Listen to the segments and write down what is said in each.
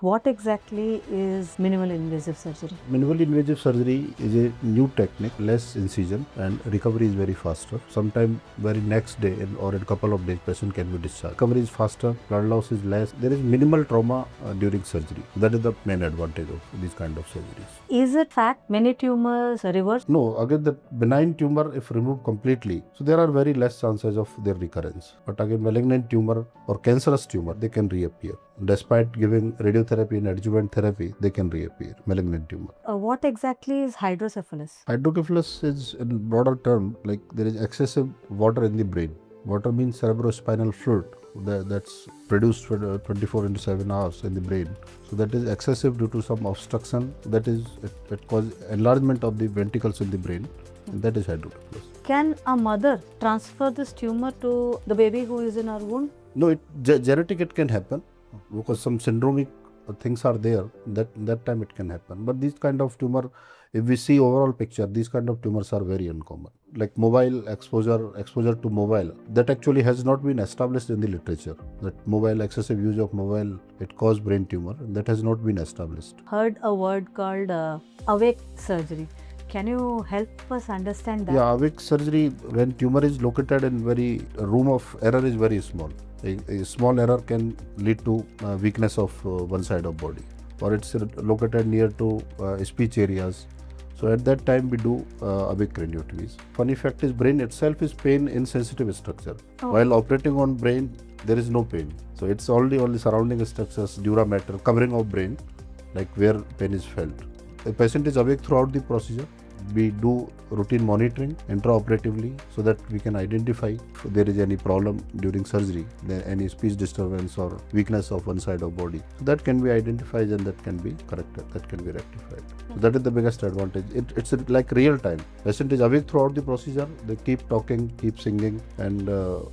What exactly is minimal invasive surgery? Minimally invasive surgery is a new technique, less incision, and recovery is very faster. Sometime very next day or in a couple of days, patient can be discharged. Recovery is faster, blood loss is less. There is minimal trauma during surgery. That is the main advantage of these kind of surgeries. Is it fact many tumors reverse? No, again the benign tumor if removed completely, so there are very less chances of their recurrence. But again malignant tumor or cancerous tumor, they can reappear. Despite giving radiotherapy and adjuvant therapy, they can reappear, malignant tumor. What exactly is hydrocephalus? Hydrocephalus is in broader term, like there is excessive water in the brain. Water means cerebrospinal fluid that's produced for 24 into 7 hours in the brain. So that is excessive due to some obstruction. That is, it causes enlargement of the ventricles in the brain. And that is hydrocephalus. Can a mother transfer this tumor to the baby who is in her womb? No, genetic it can happen because some syndromic things are there. That time it can happen. But these kind of tumor, if we see overall picture, these kind of tumors are very uncommon. Like mobile exposure to mobile, that actually has not been established in the literature. That mobile excessive use of mobile, it cause brain tumor. That has not been established. Heard a word called awake surgery. Can you help us understand that? Yeah, awake surgery, when tumor is located in room of error is very small. A small error can lead to weakness of one side of body, or it's located near to speech areas. So at that time we do awake craniotomies. Funny fact is brain itself is pain insensitive structure. Oh. While operating on brain, there is no pain. So it's only surrounding structures, dura mater, covering of brain, like where pain is felt. The patient is awake throughout the procedure. We do routine monitoring intraoperatively so that we can identify if there is any problem during surgery, any speech disturbance or weakness of one side of body. So that can be identified and that can be corrected, that can be rectified. So that is the biggest advantage. It's like real time. Patient is awake throughout the procedure. They keep talking, keep singing, and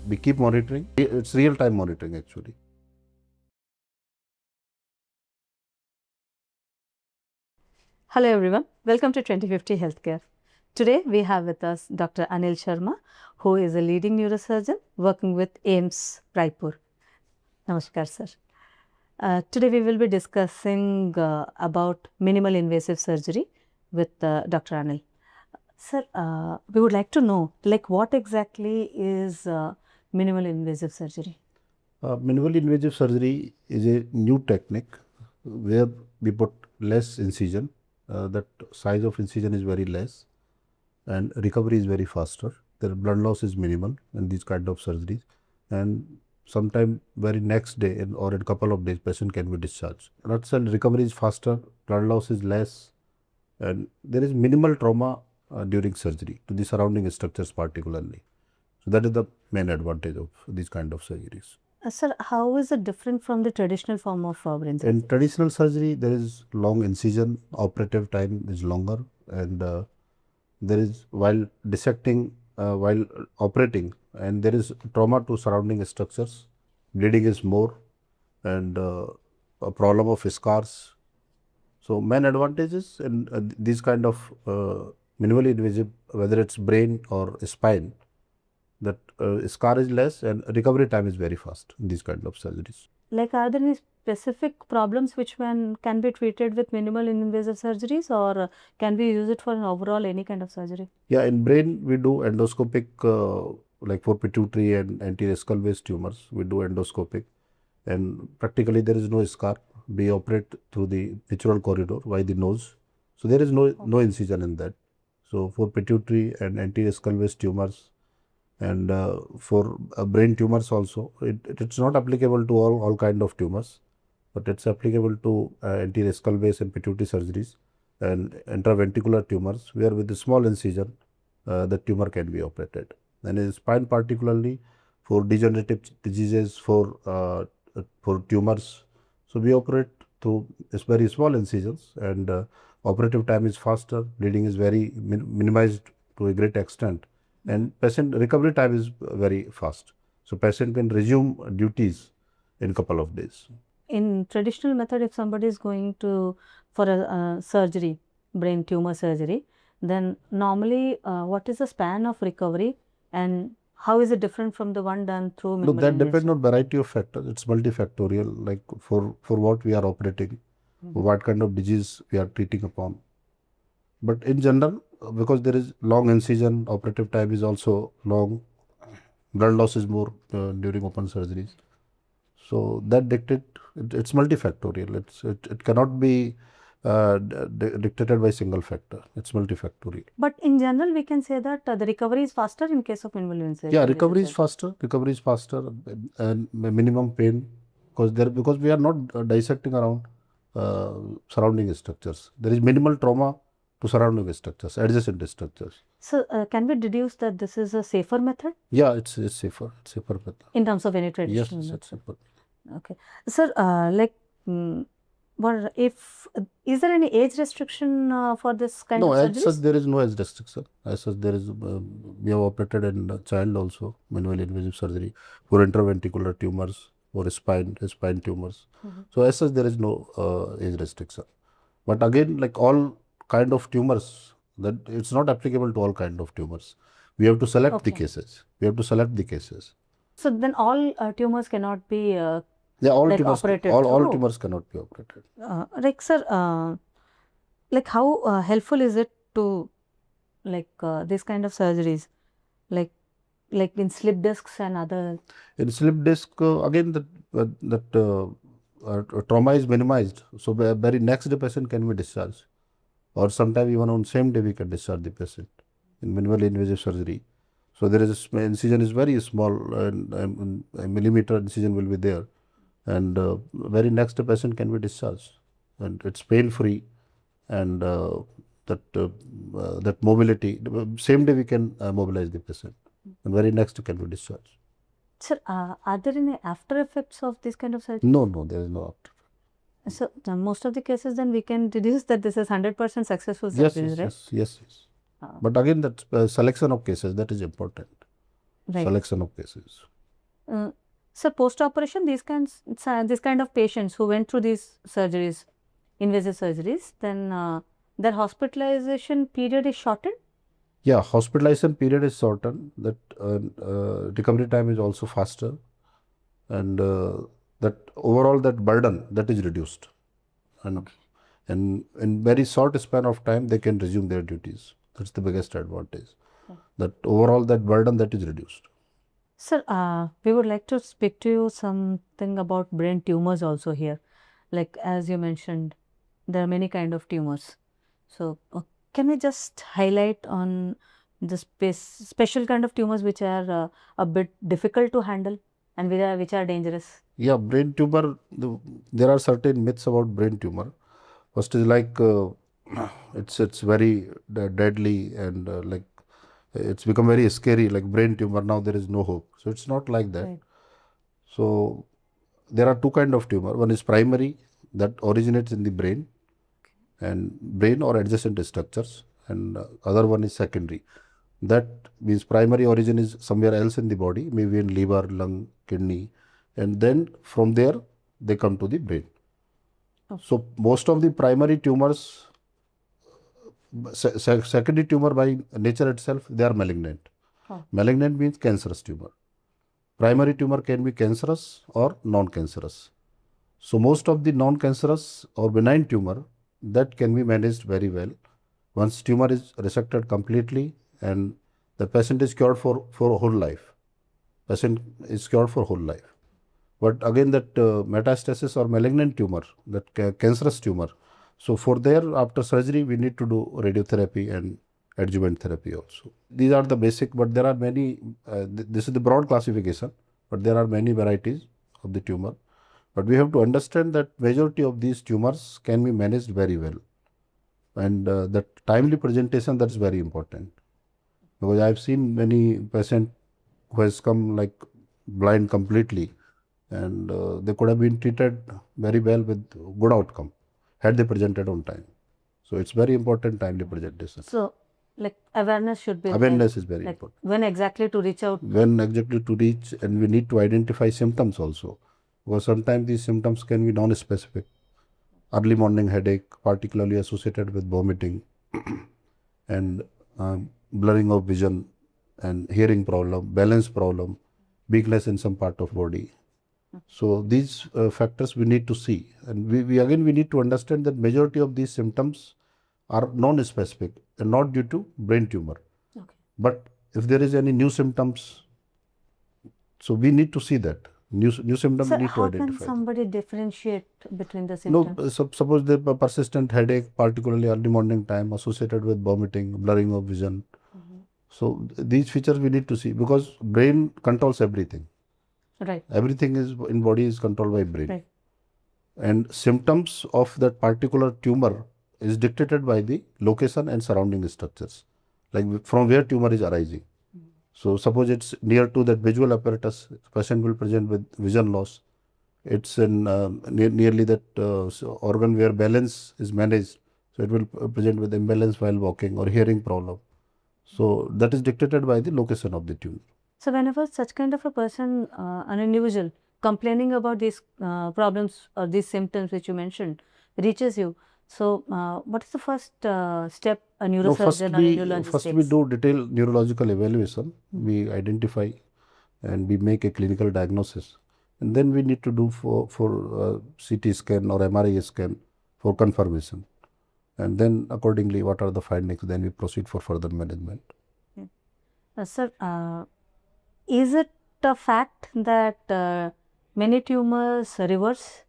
we keep monitoring. It's real time monitoring actually. Hello everyone, welcome to 2050 Healthcare. Today we have with us Dr. Anil Sharma, who is a leading neurosurgeon working with AIMS Raipur. Namaskar sir. Today we will be discussing about minimal invasive surgery with Dr. Anil. Sir, we would like to know what exactly is minimal invasive surgery? Minimally invasive surgery is a new technique where we put less incision. That size of incision is very less and recovery is very faster. The blood loss is minimal in these kind of surgeries, and sometime very next day or in a couple of days patient can be discharged. Blood cell recovery is faster, blood loss is less, and there is minimal trauma during surgery to the surrounding structures particularly. So that is the main advantage of these kind of surgeries. Sir, how is it different from the traditional form of brain surgery? In traditional surgery, there is long incision, operative time is longer, and there is while dissecting, while operating, and there is trauma to surrounding structures, bleeding is more, and a problem of scars. So main advantages in these kind of minimally invasive, whether it's brain or spine, that scar is less and recovery time is very fast in these kind of surgeries. Like, are there any specific problems which can be treated with minimal invasive surgeries, or can we use it for an overall any kind of surgery? Yeah, in brain we do endoscopic, like for pituitary and anterior skull base tumors, we do endoscopic, and practically there is no scar. We operate through the natural corridor by the nose, so there is no incision in that. So for pituitary and anterior skull base tumors, and for brain tumors also, it's not applicable to all kind of tumors, but it's applicable to anterior skull base and pituitary surgeries and intraventricular tumors, where with a small incision the tumor can be operated. And in spine particularly, for degenerative diseases, for tumors, so we operate through very small incisions, and operative time is faster, bleeding is very minimized to a great extent, and patient recovery time is very fast. So patient can resume duties in couple of days. In traditional method, if somebody is going for a surgery, brain tumor surgery, then normally what is the span of recovery and how is it different from the one done through No, minimally that depends invasive? on variety of factors. It's multifactorial, like for what we are operating, what kind of disease we are treating upon. But in general, because there is long incision, operative time is also long, blood loss is more during open surgeries. So that it's multifactorial. It cannot be dictated by single factor. It's multifactorial. But in general, we can say that the recovery is faster in case of minimally invasive. Yeah, recovery is faster. Recovery is faster, and minimum pain because we are not dissecting around uh, surrounding structures. There is minimal trauma to surrounding structures, adjacent structures. So, can we deduce that this is a safer method Yeah, it's safer. It's safer method. in terms of any Yes, traditional it's method? safer. Okay, sir. What if is there any age restriction for this kind No, of as such surgeries? there is no age restriction. As such there is we have operated in a child also minimally invasive surgery for intraventricular tumors or spine tumors. So as such there is no age restriction. But again, like all kind of tumors, that it's not applicable to all kind of tumors. We have to select the Okay. cases. We have to select the cases. So then all tumors cannot be Yeah, all like tumors, operated all through. tumors cannot be operated. Like sir, like how helpful is it to like this kind of surgeries, like in slip discs and other? In slip disc, again that trauma is minimized. So very next day patient can be discharged, or sometime even on same day we can discharge the patient in minimally invasive surgery. So there is incision is very small, and a millimeter incision will be there, and very next day patient can be discharged, and it's pain free, and that mobility same day we can mobilize the patient, and very next day can be discharged. Sir, are there any after effects of this kind of surgery? No, there is no after. So most of the cases, then we can deduce that this is 100% successful Yes, surgery, right? yes. But again, that selection of cases, that is important. Right. Selection of cases. So post-operation, this kind of patients who went through these surgeries, invasive surgeries, then their hospitalization period is shortened. Yeah, hospitalization period is shortened. That recovery time is also faster, and that overall that burden that is reduced, and in very short span of time they can resume their duties. That's the biggest advantage. That overall that burden that is reduced. Sir, we would like to speak to you something about brain tumors also here. Like as you mentioned, there are many kind of tumors. So can we just highlight on the special kind of tumors which are a bit difficult to handle and which are dangerous? Yeah, brain tumor. There are certain myths about brain tumor. First is like it's very deadly, and like it's become very scary. Like brain tumor, now there is no hope. So it's not like that. Right. So there are two kind of tumor. One is primary, that originates in the brain or adjacent structures, and other one is secondary. That means primary origin is somewhere else in the body, maybe in liver, lung, kidney, and then from there they come to the brain. Okay. So most of the primary tumors, secondary tumor by nature itself, they are malignant. Oh. Malignant means cancerous tumor. Primary tumor can be cancerous or non-cancerous. So most of the non-cancerous or benign tumor, that can be managed very well. Once tumor is resected completely, and the patient is cured for whole life. Patient is cured for whole life. But again, that metastasis or malignant tumor, that cancerous tumor, so for there, after surgery, we need to do radiotherapy and adjuvant therapy also. These are the basic, but there are many, this is the broad classification, but there are many varieties of the tumor. But we have to understand that majority of these tumors can be managed very well. And that timely presentation, that's very important. Because I've seen many patients who has come like blind completely, and they could have been treated very well with good outcome had they presented on time. So it's very important timely presentation. So like awareness should be Awareness there. is very Like important. when exactly to reach out. When exactly to reach, and we need to identify symptoms also. Because sometimes these symptoms can be non-specific. Early morning headache, particularly associated with vomiting, and blurring of vision, and hearing problem, balance problem, weakness in some part of body. So these factors we need to see, and we need to understand that majority of these symptoms are non-specific and not due to brain tumor. Okay. But if there is any new symptoms, so we need to see that new symptom Sir, we need to how can identify. somebody differentiate between the No, symptoms? suppose the persistent headache, particularly early morning time, associated with vomiting, blurring of vision. So these features we need to see, because brain controls everything. Right. Everything is in body is controlled by brain. Right. And symptoms of that particular tumor is dictated by the location and surrounding structures, like from where tumor is arising. So suppose it's near to that visual apparatus, patient will present with vision loss. It's in nearly that organ where balance is managed, so it will present with imbalance while walking or hearing problem. So that is dictated by the location of the tumor. So whenever such kind of a person, an individual complaining about these problems or these symptoms which you mentioned reaches you, so what is the first step a No, neurosurgeon or neurologist first takes? we do detailed neurological evaluation. We identify and we make a clinical diagnosis, and then we need to do for CT scan or MRI scan for confirmation, and then accordingly what are the findings, then we proceed for further management. Sir, is it a fact that many tumors reverse?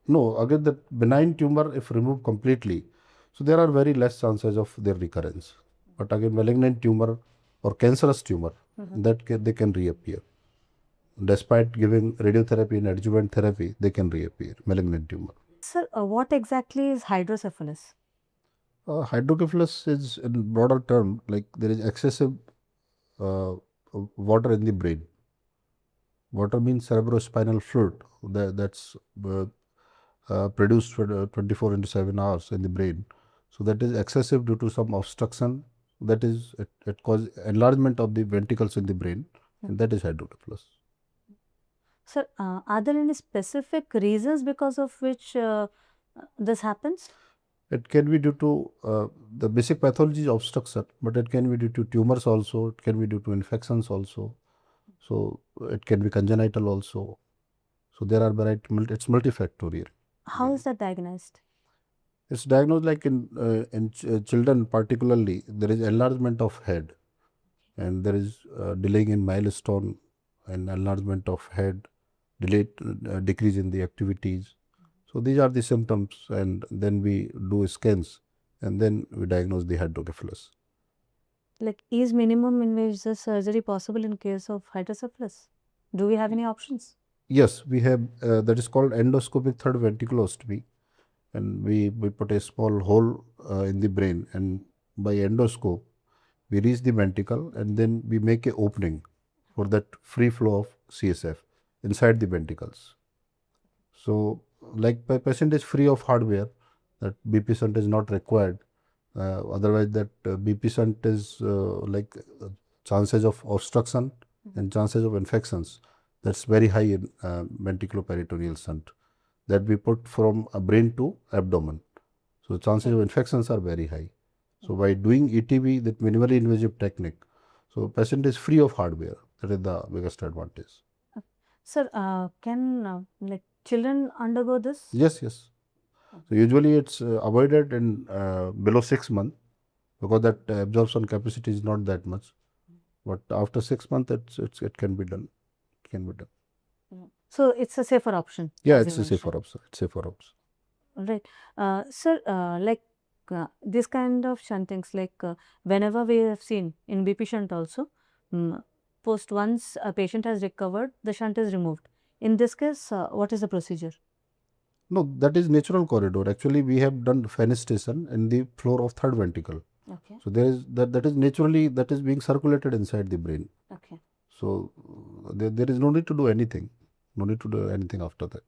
No, again, the benign tumor, if removed completely, so there are very less chances of their recurrence. But again, malignant tumor or cancerous tumor, they can reappear. Despite giving radiotherapy and adjuvant therapy, they can reappear, malignant tumor. Sir, what exactly is hydrocephalus? Hydrocephalus is, in broader term, like there is excessive uh, water in the brain. Water means cerebrospinal fluid that's produced for 24 into 7 hours in the brain. So that is excessive due to some obstruction. That is, it causes enlargement of the ventricles in the brain, and that is hydrocephalus. Sir, are there any specific reasons because of which this happens? It can be due to the basic pathology is obstruction, but it can be due to tumors also. It can be due to infections also. So it can be congenital also. So there are variety. It's multifactorial. How is that diagnosed? It's diagnosed like in children particularly. There is enlargement of head, and there is delaying in milestone and enlargement of head, delayed decrease in the activities. So these are the symptoms, and then we do scans, and then we diagnose the hydrocephalus. Like, is minimum invasive surgery possible in case of hydrocephalus? Do we have any options? Yes, we have that is called endoscopic third ventriculostomy, and we put a small hole in the brain, and by endoscope we reach the ventricle, and then we make a opening for that free flow of CSF inside the ventricles. So, like patient is free of hardware, that BP shunt is not required. Otherwise, that BP shunt is like chances of obstruction and chances of infections. That's very high in ventriculoperitoneal shunt that we put from a brain to abdomen. So chances of infections are very high. So by doing ETV, that minimally invasive technique, so patient is free of hardware. That is the biggest advantage. Sir, can like children undergo this? Yes, yes. So usually it's avoided in below 6 months, because that absorption capacity is not that much. But after 6 months, it can be done. It can be done. So it's a safer option. Yeah, as it's you a safer mentioned. option. It's safer option. Right. Sir, like this kind of shuntings, like whenever we have seen in BP shunt also, post once a patient has recovered, the shunt is removed. In this case, what is the procedure? No, that is natural corridor. Actually, we have done fenestration in the floor of third ventricle. Okay. So there is that is naturally that is being circulated inside the brain. Okay. So there is no need to do anything. No need to do anything after that.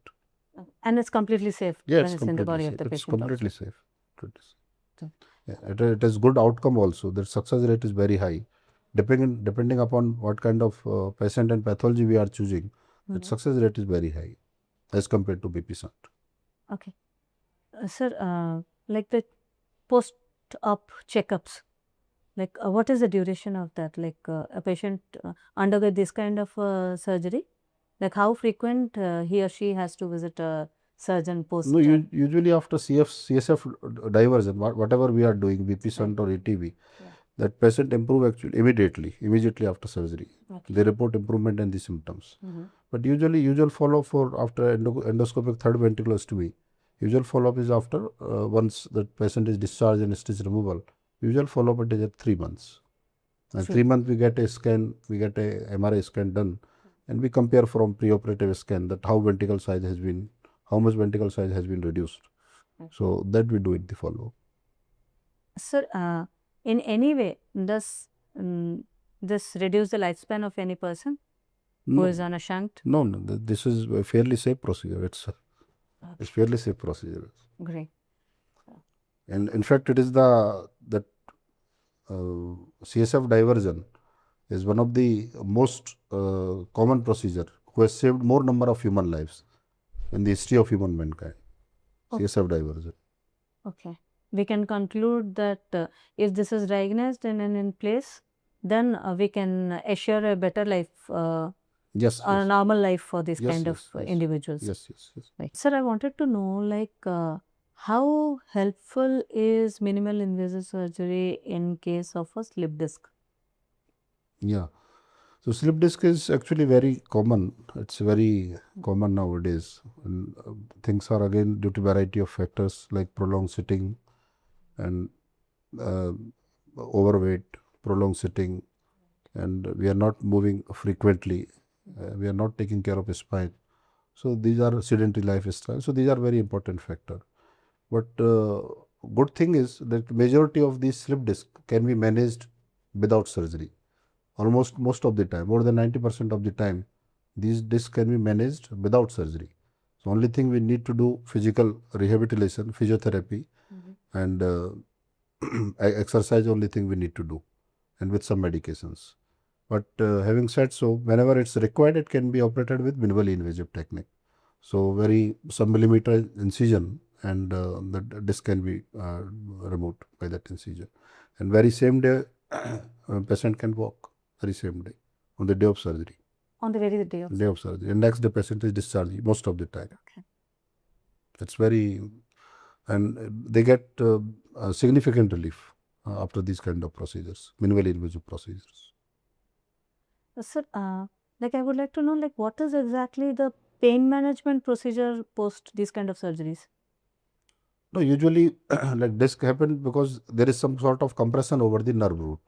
And it's completely safe Yeah, when it's it's in the completely body safe. of the It's patient. completely also. safe. Completely safe. So- Yeah, it has good outcome also. The success rate is very high. Depending upon what kind of patient and pathology we are choosing, that success rate is very high as compared to BP shunt. Okay. Sir, like the post-op checkups, Like what is the duration of that? Like a patient undergo this kind of surgery, like how frequent he or she has to visit a surgeon post? No, usually after CSF diversion, whatever we are doing, BP shunt or ATV, Yeah. that patient improve actually immediately after surgery. Okay. They report improvement in the symptoms. Mhm. But usual follow-up for after endoscopic third ventriculostomy, usual follow-up is after once the patient is discharged and stitch removal. Usual follow-up is at 3 months. And 3 months we get a scan, we get a MRI scan done, and we compare from preoperative scan that how ventricle size has been, how much ventricle size has been reduced. So that we do in the follow-up. Sir, in any way, does this reduce the lifespan of any person who No, is on a shunt? no, this is a fairly safe procedure. It's fairly safe procedure. Great. And in fact, it is that CSF diversion is one of the most common procedure who has saved more number of human lives in the history of human mankind. CSF diversion. Okay. We can conclude that if this is diagnosed and in place, then we can assure a better life, Yes, a yes. normal life for this Yes, kind yes, of yes. individuals. Yes, yes, yes. Right. Sir, I wanted to know like how helpful is minimal invasive surgery in case of a slip disc? Yeah. So slip disc is actually very common. It's very common nowadays. And, things are again due to variety of factors like prolonged sitting and uh, overweight, prolonged sitting, and we are not moving frequently. We are not taking care of spine. So these are sedentary lifestyle. So these are very important factor. But good thing is that majority of these slip disc can be managed without surgery. Almost most of the time, more than 90% of the time, these discs can be managed without surgery. So only thing we need to do physical rehabilitation, physiotherapy, and exercise. Only thing we need to do, and with some medications. But having said so, whenever it's required, it can be operated with minimally invasive technique. So very some millimeter incision, and the disc can be removed by that incision. And very same day, patient can walk. Very same day, on the day of surgery. On the very day of surgery. And next day, patient is discharged most of the time. Okay. It's very, and they get significant relief after these kind of procedures, minimally invasive procedures. Sir, like I would like to know like what is exactly the pain management procedure post these kind of surgeries? No, usually like disc happen because there is some sort of compression over the nerve root.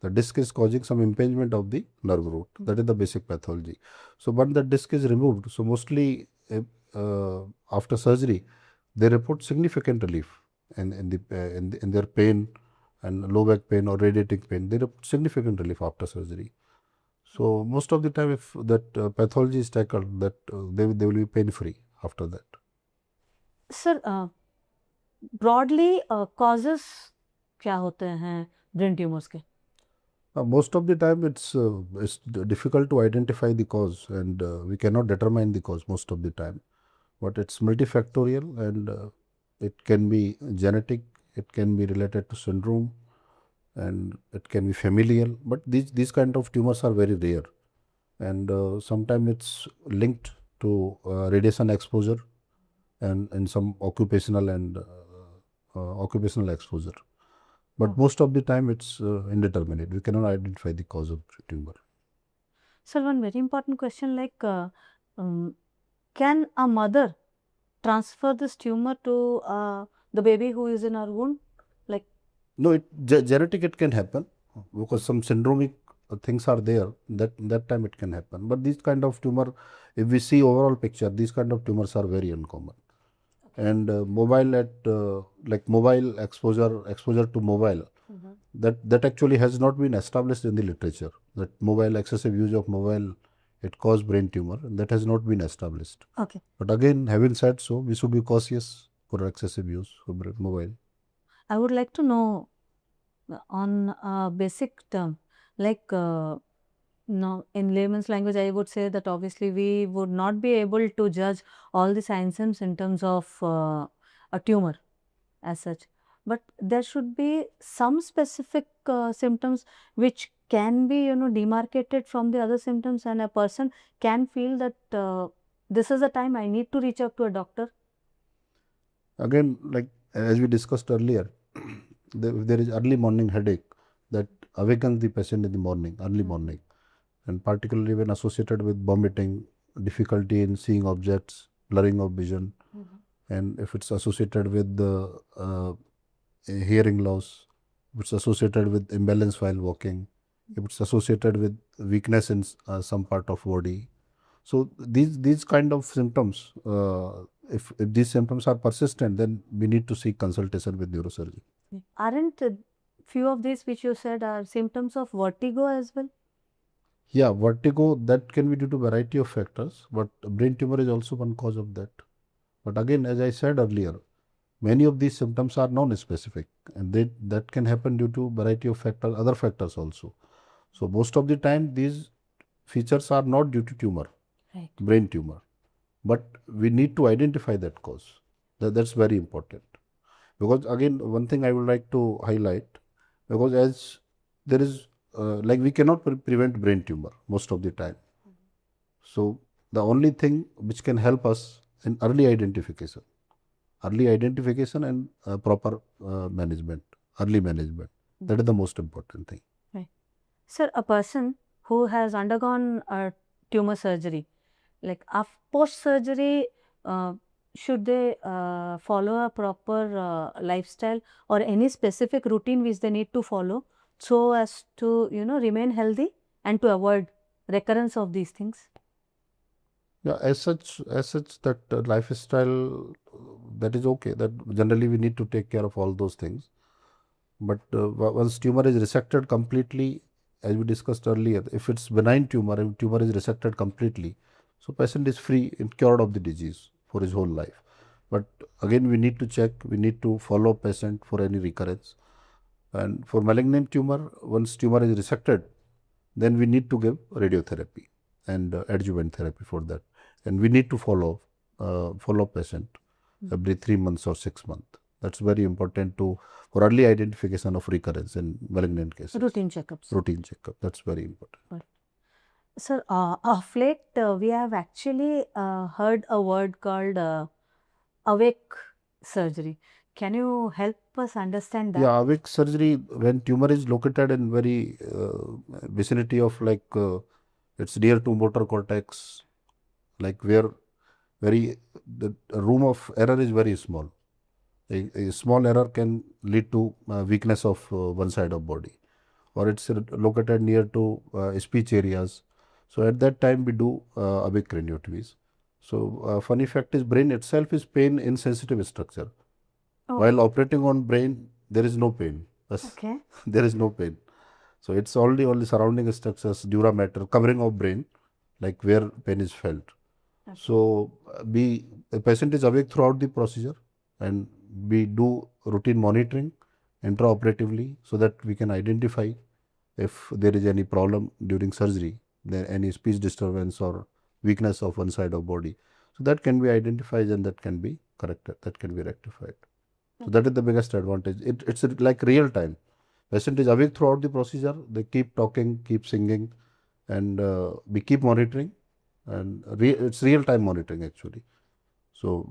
The disc is causing some impingement of the nerve root. That is the basic pathology. So when the disc is removed, so mostly after surgery, they report significant relief in their pain and low back pain or radiating pain. They report significant relief after surgery. So most of the time, if that pathology is tackled, that they will be pain free after that. Sir, broadly causes क्या होते हैं brain tumors के? Most of the time, it's difficult to identify the cause, and we cannot determine the cause most of the time. But it's multifactorial, and it can be genetic, it can be related to syndrome, and it can be familial. But these kind of tumors are very rare, and sometimes it's linked to radiation exposure and some occupational and occupational exposure. But most of the time, it's indeterminate. We cannot identify the cause of tumor. Sir, one very important question like can a mother transfer this tumor to the baby who is in her womb? Like No, genetic it can happen because some syndromic things are there. That time it can happen. But these kind of tumor, if we see overall picture, these kind of tumors are very uncommon. And mobile exposure to mobile, that actually has not been established in the literature. That mobile excessive use of mobile, it cause brain tumor, and that has not been established. okay. But again, having said so, we should be cautious for excessive use of mobile. I would like to know on a basic term, like no, in layman's language, I would say that obviously we would not be able to judge all the signs and symptoms of a tumor as such. but there should be some specific symptoms which can be, demarcated from the other symptoms, and a person can feel that this is the time I need to reach out to a doctor. Again, like as we discussed earlier, there is early morning headache that awakens the patient in the morning, early morning, and particularly when associated with vomiting, difficulty in seeing objects, blurring of vision, and if it's associated with the hearing loss, if it's associated with imbalance while walking, if it's associated with weakness in some part of body. So these kind of symptoms, if these symptoms are persistent, then we need to seek consultation with neurosurgeon. Aren't few of these which you said are symptoms of vertigo as well? Yeah, vertigo, that can be due to variety of factors, but brain tumor is also one cause of that. But again, as I said earlier, many of these symptoms are non-specific, and that can happen due to variety of factors, other factors also. So most of the time, these features are not due to tumor, Right. brain tumor, but we need to identify that cause. That's very important. Because again, one thing I would like to highlight, because as there is, like we cannot prevent brain tumor most of the time. So the only thing which can help us in early identification and proper management, early management. That is the most important thing. Right. Sir, a person who has undergone a tumor surgery, like post surgery, should they follow a proper lifestyle or any specific routine which they need to follow so as to remain healthy and to avoid recurrence of these things? Yeah, as such that lifestyle, that is okay. That generally we need to take care of all those things. But once tumor is resected completely, as we discussed earlier, if it's benign tumor and tumor is resected completely, so patient is free and cured of the disease for his whole life. But again, we need to check, we need to follow patient for any recurrence. And for malignant tumor, once tumor is resected, then we need to give radiotherapy and adjuvant therapy for that. And we need to follow patient every 3 months or 6 months. That's very important for early identification of recurrence in malignant cases. Routine checkups. Routine checkup. That's very important. Sir, of late we have actually heard a word called awake surgery. Can you help us understand that? Yeah, awake surgery, when tumor is located in very vicinity of it's near to motor cortex, like where the room of error is very small. A small error can lead to weakness of one side of body, or it's located near to speech areas. So at that time we do awake craniotomies. So funny fact is, brain itself is pain insensitive structure. Oh. While operating on brain, there is no pain. Okay. There is no pain. So it's only surrounding structures, dura mater, covering of brain, like where pain is felt. Okay. So the patient is awake throughout the procedure, and we do routine monitoring intraoperatively so that we can identify if there is any problem during surgery, then any speech disturbance or weakness of one side of body. So that can be identified and that can be corrected, that can be rectified. So that is the biggest advantage. It's like real time. Patient is awake throughout the procedure. They keep talking, keep singing, and we keep monitoring. And it's real time monitoring actually. So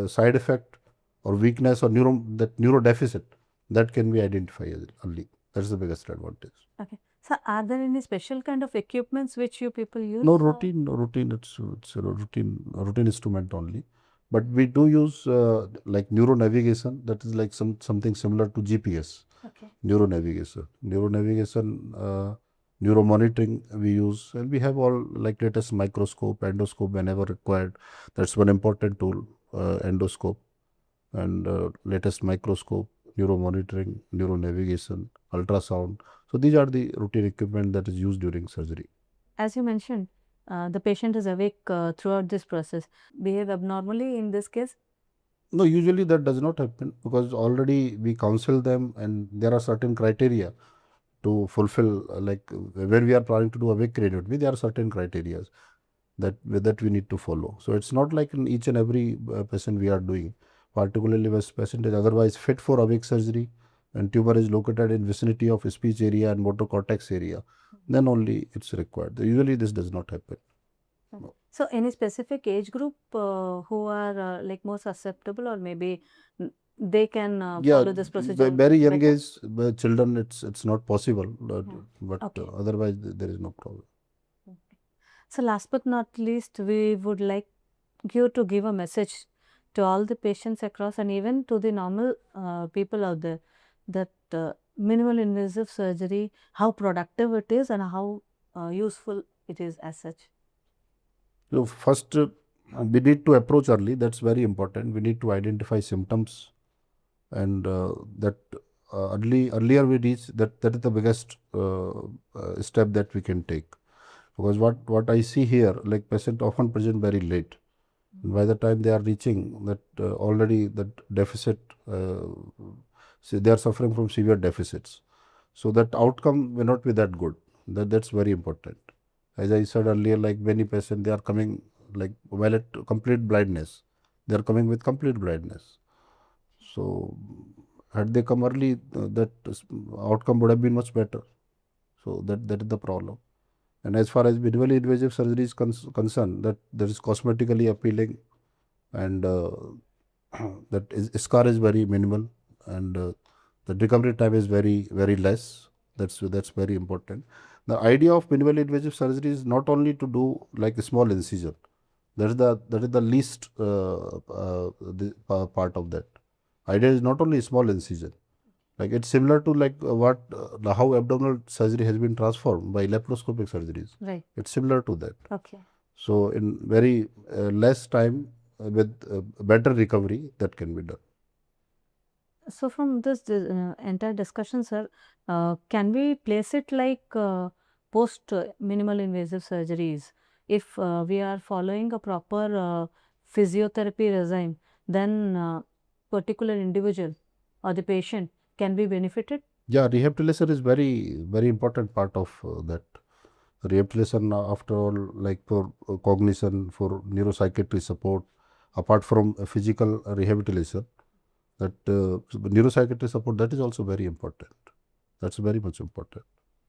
side effect or weakness or neuro deficit, that can be identified early. That's the biggest advantage. Okay. So, are there any special kind of equipments which you people use? No routine. It's a routine instrument only. But we do use like neuro navigation. That is like something similar to GPS. Okay. Neuro navigation, neuro monitoring we use, and we have all like latest microscope, endoscope whenever required. That's one important tool, endoscope, and latest microscope, neuro monitoring, neuro navigation, ultrasound. So these are the routine equipment that is used during surgery. As you mentioned, the patient is awake throughout this process. Behave abnormally in this case? No, usually that does not happen because already we counsel them, and there are certain criteria to fulfill. Like when we are planning to do awake craniotomy, there are certain criteria that we need to follow. So it's not like in each and every patient we are doing, particularly when patient is otherwise fit for awake surgery and tumor is located in vicinity of speech area and motor cortex area, then only it's required. Usually this does not happen. So, any specific age group who are like more susceptible, or maybe they can follow this procedure? Very young better? age children, it's not possible, but Okay. otherwise there is no problem. So, last but not least, we would like you to give a message to all the patients across and even to the normal people out there that minimal invasive surgery, how productive it is and how useful it is as such. So first, we need to approach early. That's very important. We need to identify symptoms, and that earlier we reach that is the biggest step that we can take. Because what I see here, like patient often present very late. By the time they are reaching that already that deficit, so they are suffering from severe deficits. So that outcome may not be that good. That's very important. As I said earlier, like many patients, they are coming like well at complete blindness. They are coming with complete blindness. So had they come early, that outcome would have been much better. So that is the problem. And as far as minimally invasive surgery is concerned, that is cosmetically appealing, and scar is very minimal, and the recovery time is very less. That's very important. The idea of minimally invasive surgery is not only to do like a small incision. That is the least part of that. Idea is not only a small incision. Like it's similar to like how abdominal surgery has been transformed by laparoscopic surgeries. Right. It's similar to that. Okay. So in very less time with better recovery that can be done. So, from this entire discussion, sir, can we place it like post minimal invasive surgeries? If we are following a proper physiotherapy regime, then particular individual or the patient can be benefited? Yeah, rehabilitation is very important part of that. Rehabilitation, after all, like for cognition, for neuropsychiatry support, apart from physical rehabilitation, that neuropsychiatry support, that is also very important. That's very much important.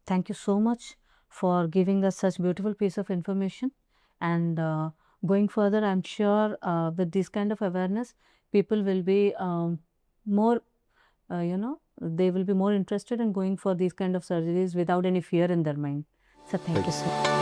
Thank you so much for giving us such beautiful piece of information. And going further, I'm sure with this kind of awareness, people will be more, they will be more interested in going for these kind of surgeries without any fear in their mind. So, thank you so much.